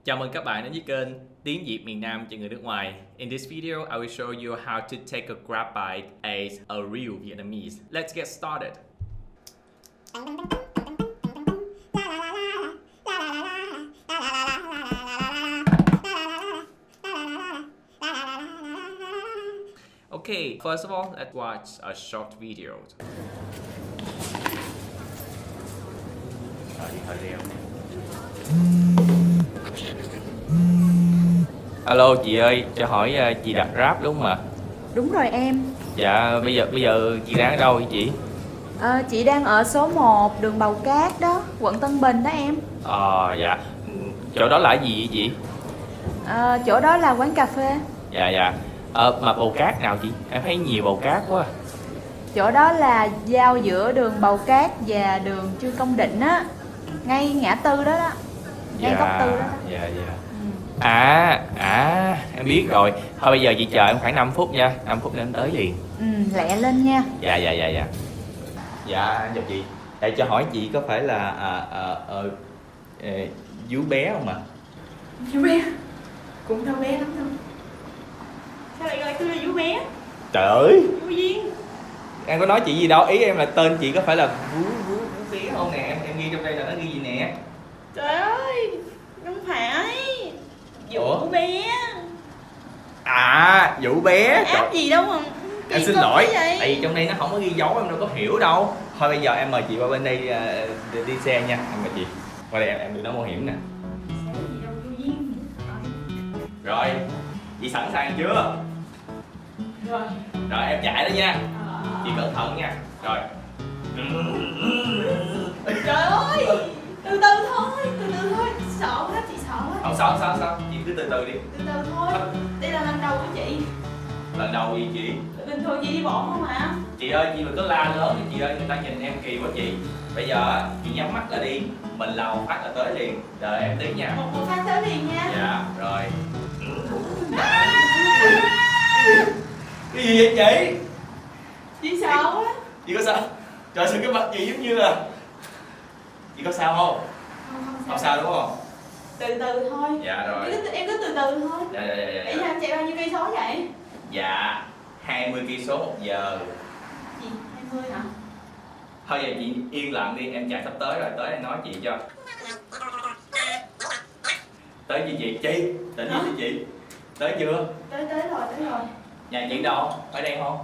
Chào mừng các bạn đến với kênh Tiếng Việt miền Nam cho người nước ngoài. In this video, I will show you how to take a grab bite as a real Vietnamese. Let's get started. Okay, first of all, let's watch a short video. Điện thoại reo. Alo chị ơi, cho hỏi chị đặt Grab đúng không ạ? Đúng rồi em. Dạ, bây giờ chị đang ở đâu vậy chị? Chị đang ở số 1 đường Bầu Cát đó, quận Tân Bình đó em. Dạ. Chỗ đó là gì vậy chị? Chỗ đó là quán cà phê. Dạ. Mà bầu cát nào chị? Em thấy nhiều bầu cát quá. Chỗ đó là giao giữa đường Bầu Cát và đường Trương Công Định á, ngay ngã tư đó đó. Ngay góc tư đó. Dạ. Em biết rồi. Thôi bây giờ chị chờ em khoảng 5 phút nha. 5 phút nữa em tới liền. Lẹ lên nha. Dạ. Dạ, chào chị. Để cho hỏi chị có phải là vú bé không ạ? Vú bé? Cũng đâu bé lắm đâu. Sao lại gọi tôi là vú bé? Trời ơi, Vú Duyên. em có nói chị gì đâu, ý em là tên chị có phải là vú bé không nè, em ghi trong đây là nó ghi gì nè. Trời ơi, không phải. Ủa? Vú bé. Vú bé. Áp gì đâu mà. Em xin lỗi, tại vì trong đây nó không có ghi dấu, em đâu có hiểu đâu. Thôi bây giờ em mời chị qua bên đây đi xe nha, em mời chị. Qua đây em được nói bảo hiểm nè. Rồi, chị sẵn sàng chưa? Rồi em chạy đó nha. Chị cẩn thận nha. Rồi. Trời ơi, từ từ thôi, sợ quá, chị sợ quá. Không sao, chị cứ từ từ đi. Từ từ thôi, đây là lần đầu của chị. Lần đầu gì chị? Bình thường chị đi bộ không hả? Chị ơi, chị đừng có la lớn đi chị ơi, người ta nhìn em kỳ quá chị. Bây giờ chị nhắm mắt lại đi, mình lao một phát là tới liền. Đợi em tí nha. Một phát tới liền nha. Dạ, rồi. Cái gì vậy chị? Chị sợ quá. Chị có sao? Trời sao cái mặt chị giống như là... Chị có sao không? Không sao đúng không? Từ từ thôi. Dạ rồi. Em cứ từ từ thôi. Dạ. Bây giờ em chạy bao nhiêu cây số vậy? Dạ, 20 cây số 1 giờ. Gì? 20 hả? Thôi giờ chị yên lặng đi, em chạy sắp tới rồi, tới em nói chị cho. Tới chưa chị? Chị, tỉnh đi chị. Tới chưa? Tới rồi. Nhà chị đâu? Ở đây không?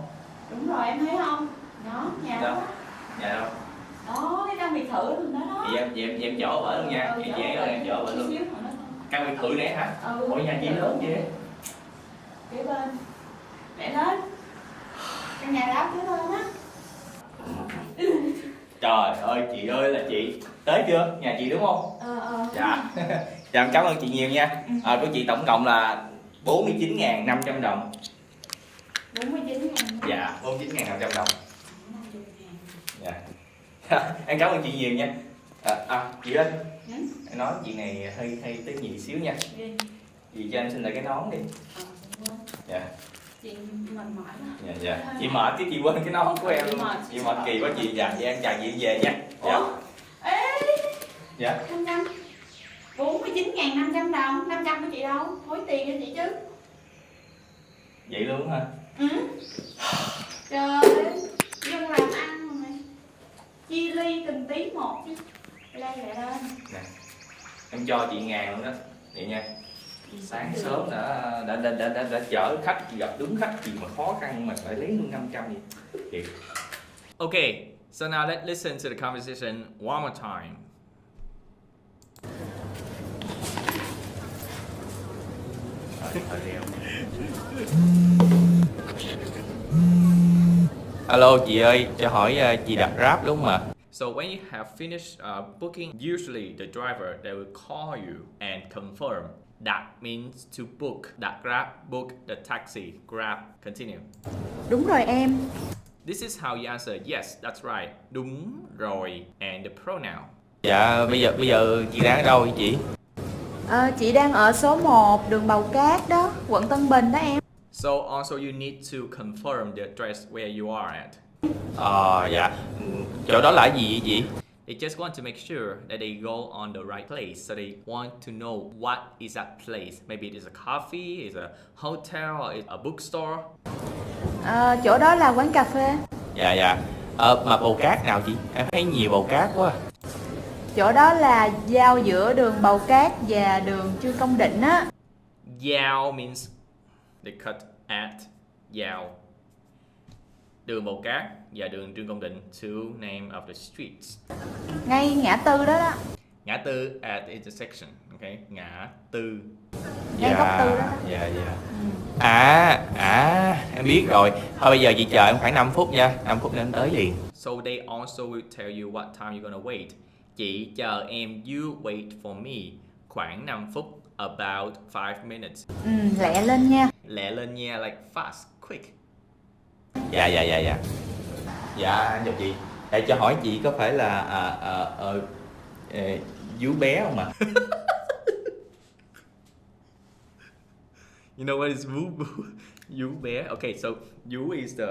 Đúng rồi, em thấy không? Đó, nhà đó. Nhà đâu? Đó, cái căn biệt thự đó đó. Vậy em chở vợ luôn nha, chị dễ rồi em chở vợ luôn. Căn biệt thự này hả? Ủa nhà chị lớn vậy? Kế bên. Mẹ lên. Căn nhà đáp kế bên á. Trời ơi chị ơi là chị. Tới chưa? Nhà chị đúng không? Dạ. Dạ em cảm ơn chị nhiều nha. Của chị tổng cộng là 49.500 đồng. 49.000. Dạ, 49.500 đồng. Dạ. Em cảm ơn chị nhiều nha. Chị ơi. Em nói chị này hơi tế nhị xíu nha. Chị cho em xin lại cái nón đi. Dạ. Chị mệt mỏi quá. Dạ. Chị mệt cái chị quên cái nón của em. Chị mệt kỳ quá chị. Dạ, vậy em chào chị về nha. Dạ. Ê. Dạ. 500. 49.500 đồng. 500 của chị đâu? Hối tiền cho chị chứ. Vậy luôn hả? Trời ơi, dân làm ăn mà mày. Chia ly từng tí một chứ. Lay lại lên. Nè. Em cho chị 1.000 luôn đó. Vậy nha. Sáng sớm đã chở khách, gặp đúng khách gì mà khó khăn mà phải lấy luôn 500 vậy. Thiệt. Okay, so now let's listen to the conversation one more time. Alo chị ơi, cho hỏi chị đặt Grab đúng không ạ? So when you have finished booking, usually the driver they will call you and confirm. That means to book, đặt Grab, book the taxi, Grab, continue. Đúng rồi em. This is how you answer yes, that's right, đúng rồi, and the pronoun. Dạ, bây giờ chị đang ở đâu vậy chị? Chị đang ở số 1 đường Bầu Cát đó, quận Tân Bình đó em. So also you need to confirm the address where you are at. Dạ. Chỗ đó là gì vậy chị? They just want to make sure that they go on the right place. So they want to know what is that place. Maybe it is a coffee, it's a hotel, or it's a bookstore. Chỗ đó là quán cà phê. Dạ dạ. Mà bầu cát nào chị? Em thấy nhiều bầu cát quá. Chỗ đó là giao giữa đường Bầu Cát và đường Trương Công Định á. Giao means they cut at Giao. Đường Bầu Cát và đường Trương Công Định, two name of the streets. Ngay ngã tư đó đó. Ngã tư at the intersection, okay? Ngã tư. Ngay góc tư đó. Dạ dạ. Em biết rồi. Thôi bây giờ chị chờ em khoảng 5 phút nha. 5 phút nữa em tới liền. So they also will tell you what time you're gonna wait. Chị chờ em, you wait for me. Khoảng 5 phút, about 5 minutes. Lẹ lên nha. Lẹ lên nha, like fast, quick. Dạ. Dạ, em chào chị. Để cho hỏi chị có phải là vú bé không ạ? You know what is vú? Vú bé. Okay, so vú is the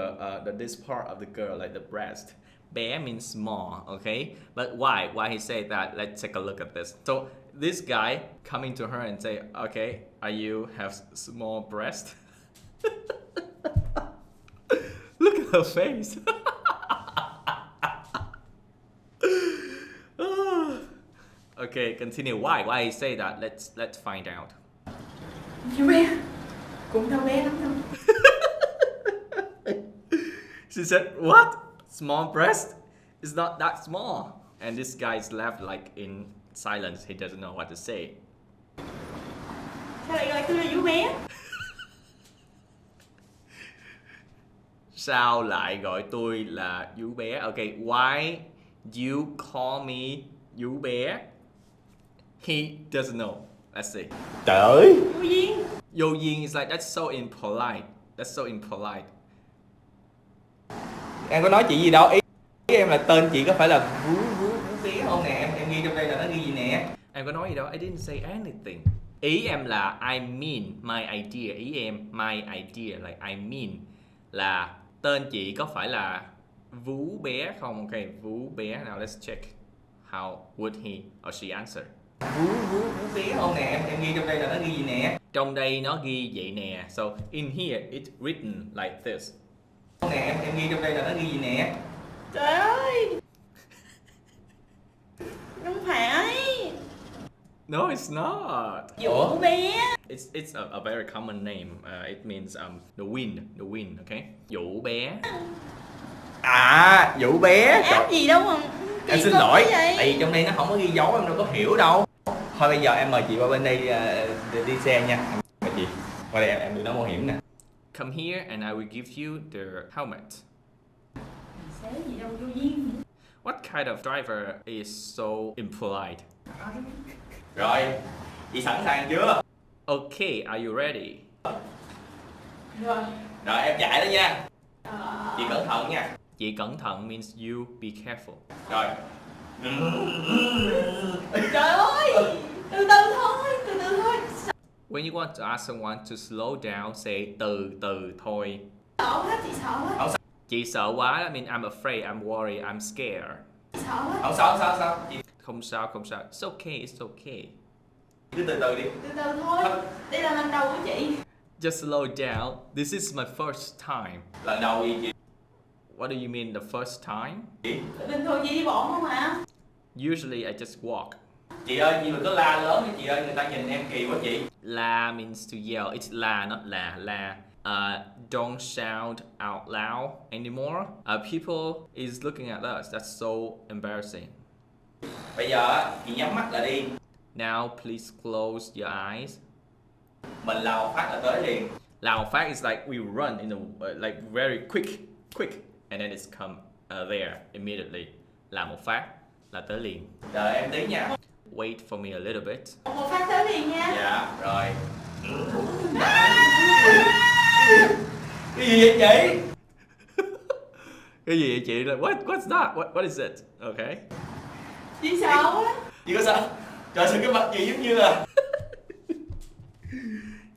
this part of the girl, like the breast. Bé means small, okay? But why? Why he say that? Let's take a look at this. So this guy coming to her and say, okay, are you have small breast? Look at her face. Okay, continue. Why he say that? Let's find out. Chú bé. Cũng đâu bé lắm đâu. She said, what? Small breast? It's not that small. And this guy's left like in silence. He doesn't know what to say. Sao lại gọi tôi là chú bé? Sao lại gọi tôi là vú bé? Okay, why you call me vú bé? He doesn't know. Let's see. Trời ơi! Vô duyên. Vô duyên is like, that's so impolite. That's so impolite. Em có nói chị gì đâu. Ý em là tên chị có phải là vú bé không nè? Em ghi trong đây là nó ghi gì nè? Em có nói gì đâu. I didn't say anything. Ý em là I mean my idea. Ý em my idea like I mean là tên chị có phải là vú bé không? Ok, vú bé. Now let's check. How would he or she answer? Vú bé không nè? Em ghi trong đây là nó ghi gì nè? Trong đây nó ghi vậy nè. So in here it's written like this. Không nè, em ghi trong đây là nó ghi gì nè? Trời ơi. Không phải. No, it's not. Vú bé. It's a very common name. It means the wind, okay? Vú bé. À, vú bé. Áp gì đâu mà. Em xin lỗi, tại vì trong đây nó không có ghi dấu, em đâu có hiểu đâu. Thôi bây giờ em mời chị qua bên đây đi xe nha. Mời chị, qua đây em được nó mạo hiểm nè. Come here and I will give you the helmet. Xé gì đâu vô duyên. What kind of driver is so impolite? Rồi, chị sẵn sàng chưa? Okay, are you ready? Rồi. Rồi em chạy đó nha. Chị cẩn thận nha. Chị cẩn thận means you be careful. Rồi. Trời ơi. Từ từ thôi. When you want to ask someone to slow down, say từ từ thôi. Sợ quá, chị sợ quá. Chị sợ quá, I mean I'm afraid, I'm worried, I'm scared. Chị sợ quá. Không sao. Không sao. It's okay. Cứ từ từ đi. Từ từ thôi. Đây là lần đầu của chị. Just slow down. This is my first time. Lần đầu gì chị? What do you mean the first time? Bình thường chị đi bộ không hả? Usually I just walk. Chị ơi, chị đừng có la lớn đi chị ơi, người ta nhìn em kỳ quá chị. La means to yell. It's la, not la. Don't shout out loud anymore. People is looking at us. That's so embarrassing. Bây giờ chị nhắm mắt lại đi. Now please close your eyes. Mình lao phát là tới liền. Lao phát is like we run in a like very quick, and then it's come there immediately. Làm một phát là tới liền. Đợi em tí nha. Wait for me a little bit. Một phát tới liền nha. Dạ, rồi. Cái gì vậy chị? Cái gì vậy chị? What's that? What is it? Okay. Chị sợ quá. Chị có sao? Trời sao cái mặt chị giống như là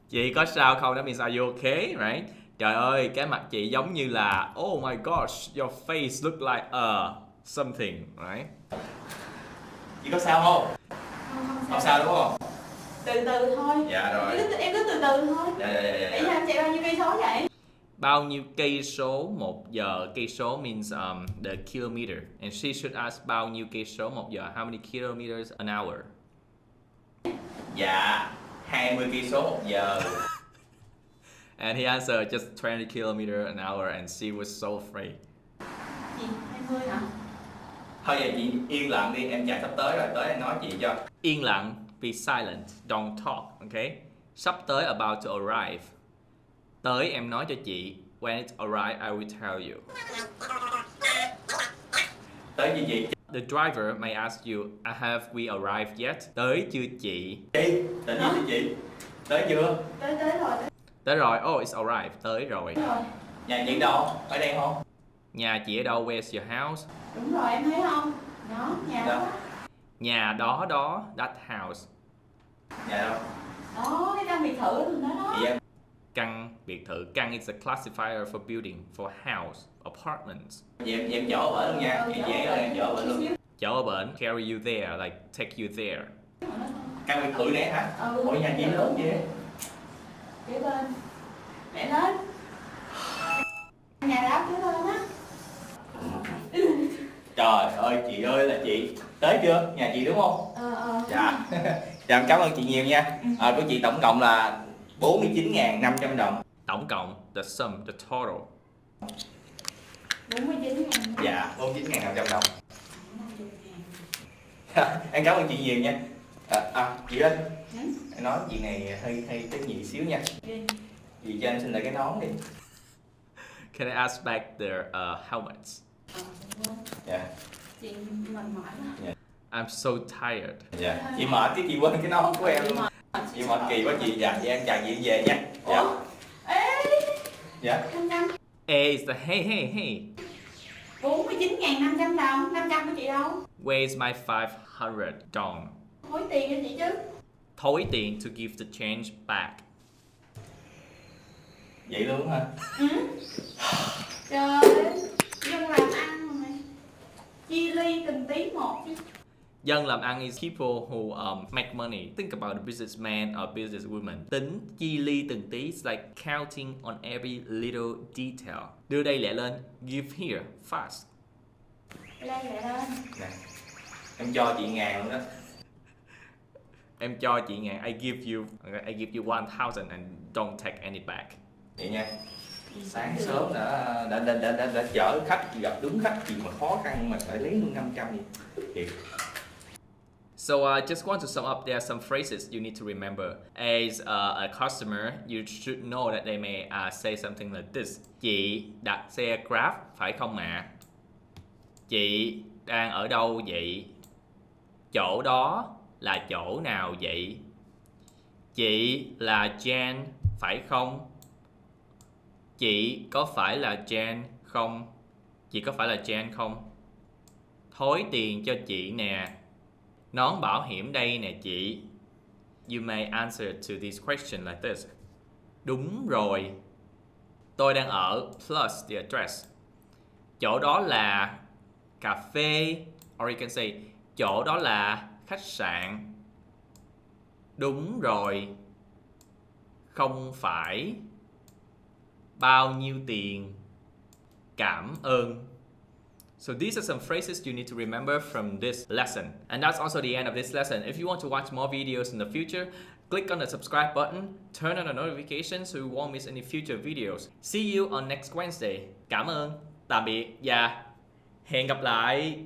chị có sao không? That means are you okay, right? Trời ơi, cái mặt chị giống như là oh my gosh, your face look like something, right? Chị có sao không? Không sao đúng không? Từ từ thôi. Dạ rồi. Em cứ từ từ thôi. Dạ. Tại sao em chạy bao nhiêu cây số vậy? Bao nhiêu cây số một giờ? Cây số means the kilometer. And she should ask bao nhiêu cây số một giờ? How many kilometers an hour? Dạ, 20 cây số một giờ. And he answered just 20 kilometers an hour and she was so afraid. Gì? 20 hả? Thôi giờ chị yên lặng đi, em chạy sắp tới rồi, tới em nói chị cho. Yên lặng, be silent, don't talk, okay? Sắp tới, about to arrive. Tới em nói cho chị. When it's arrive, I will tell you. Tới chưa chị? The driver may ask you, have we arrived yet? Tới chưa chị? Chị, tới chưa chị? Tới chưa? Tới rồi. Tới rồi, oh it's arrived, tới rồi. Tới rồi. Nhà chị đâu? Ở đây không? Nhà chị ở đâu? Where's your house? Đúng rồi, em thấy không? Đó, nhà đó. Nhà đó, that house. Nhà đâu? Đó, cái căn biệt thự đó đó. Dạ. Căn biệt thự. Căn is a classifier for building, for house, apartments. Vậy em chở ở bển luôn nha. Chị dễ rồi em chở ở bển luôn. Chở ở bển, carry you there, like take you there. Căn biệt thự này hả? Ủa nhà chị lớn vậy? Kế bên. Mẹ lên. Nhà đáp kế bên á. Trời ơi chị ơi là chị. Tới chưa? Nhà chị đúng không? Dạ. Dạ em cảm ơn chị nhiều nha. Của chị tổng cộng là 49.500 đồng. Tổng cộng, the sum, the total. 49.000. Dạ, 49.500 đồng. Em cảm ơn chị nhiều nha. Chị ơi, em nói chị này hơi tế nhị xíu nha. Chị cho em xin lại cái nón đi. Can I ask back their helmets? Yeah. Chị mệt mỏi quá. Yeah. I'm so tired. Yeah. Chị mệt chứ chị quên cái nón của em. Chị mệt kỳ quá chị. Dạ, em chào chị về nha. Dạ. Ê. Dạ. 500. A is the hey. 49.500 đồng. 500 của chị đâu? Where's my 500 dong? Thối tiền cho chị chứ. Thối tiền to give the change back. Vậy luôn hả? Trời ơi, dân làm ăn mà mày. Chi ly từng tí một chứ. Dân làm ăn is people who make money. Think about a businessman or businesswoman. Tính chi ly từng tí, it's like counting on every little detail. Đưa đây lẹ lên, give here, fast. Đưa đây lẹ lên. Nè, em cho chị 1.000 luôn đó. Em cho chị 1.000, I give you 1,000 and don't take any back. Vậy nha. Sáng sớm đã chở khách, gặp đúng khách gì mà khó khăn mà phải lấy luôn 500 gì. Thiệt. So I just want to sum up. There are some phrases you need to remember. As a customer, you should know that they may say something like this. Chị đặt xe Grab phải không ạ? Chị đang ở đâu vậy? Chỗ đó là chỗ nào vậy? Chị là Jan phải không? Chị có phải là Jan không? Chị có phải là Jan không? Thối tiền cho chị nè. Nón bảo hiểm đây nè chị. You may answer to this question like this. Đúng rồi. Tôi đang ở plus the address. Chỗ đó là cà phê. Or you can say chỗ đó là khách sạn. Đúng rồi. Không phải. Bao nhiêu tiền? Cảm ơn. So these are some phrases you need to remember from this lesson. And that's also the end of this lesson. If you want to watch more videos in the future, click on the subscribe button, turn on the notifications so you won't miss any future videos. See you on next Wednesday. Cảm ơn, tạm biệt và hẹn gặp lại.